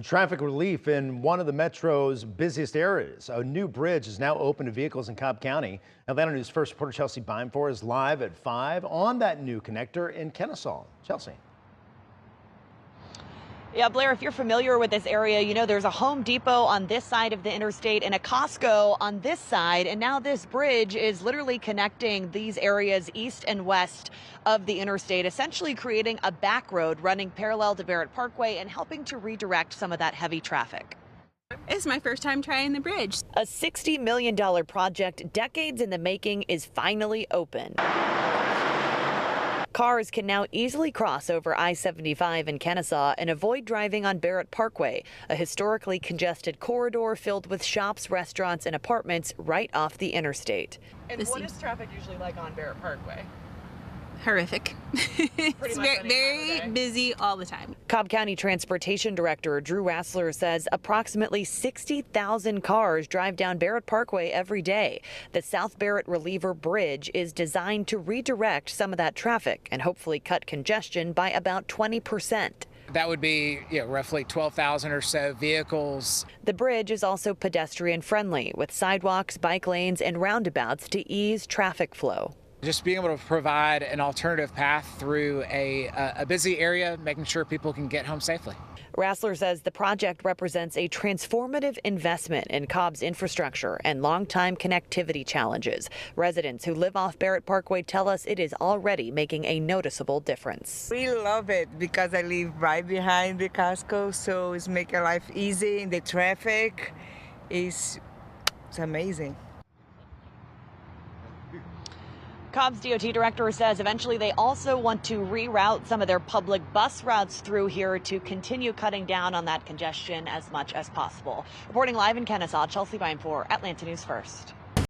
Traffic relief in one of the metro's busiest areas. A new bridge is now open to vehicles in Cobb County. Atlanta News First reporter Chelsea Beimfor is live at 5 on that new connector in Kennesaw. Chelsea. Yeah, Blair, if you're familiar with this area, you know there's a Home Depot on this side of the interstate and a Costco on this side. And now this bridge is literally connecting these areas east and west of the interstate, essentially creating a back road running parallel to Barrett Parkway and helping to redirect some of that heavy traffic. It's my first time trying the bridge. A $60 million project, decades in the making, is finally open. Cars can now easily cross over I-75 in Kennesaw and avoid driving on Barrett Parkway, a historically congested corridor filled with shops, restaurants, and apartments right off the interstate. And what is traffic usually like on Barrett Parkway? Horrific. It's very busy all the time. Cobb County Transportation Director Drew Rassler says approximately 60,000 cars drive down Barrett Parkway every day. The South Barrett Reliever Bridge is designed to redirect some of that traffic and hopefully cut congestion by about 20%. That would be roughly 12,000 or so vehicles. The bridge is also pedestrian friendly with sidewalks, bike lanes, and roundabouts to ease traffic flow. Just being able to provide an alternative path through a busy area, making sure people can get home safely. Rassler says the project represents a transformative investment in Cobb's infrastructure and long-time connectivity challenges. Residents who live off Barrett Parkway tell us it is already making a noticeable difference. We love it because I live right behind the Costco, so it's making life easy, and the traffic is amazing. Cobb's DOT director says eventually they also want to reroute some of their public bus routes through here to continue cutting down on that congestion as much as possible. Reporting live in Kennesaw, Chelsea Beimfor, Atlanta News First.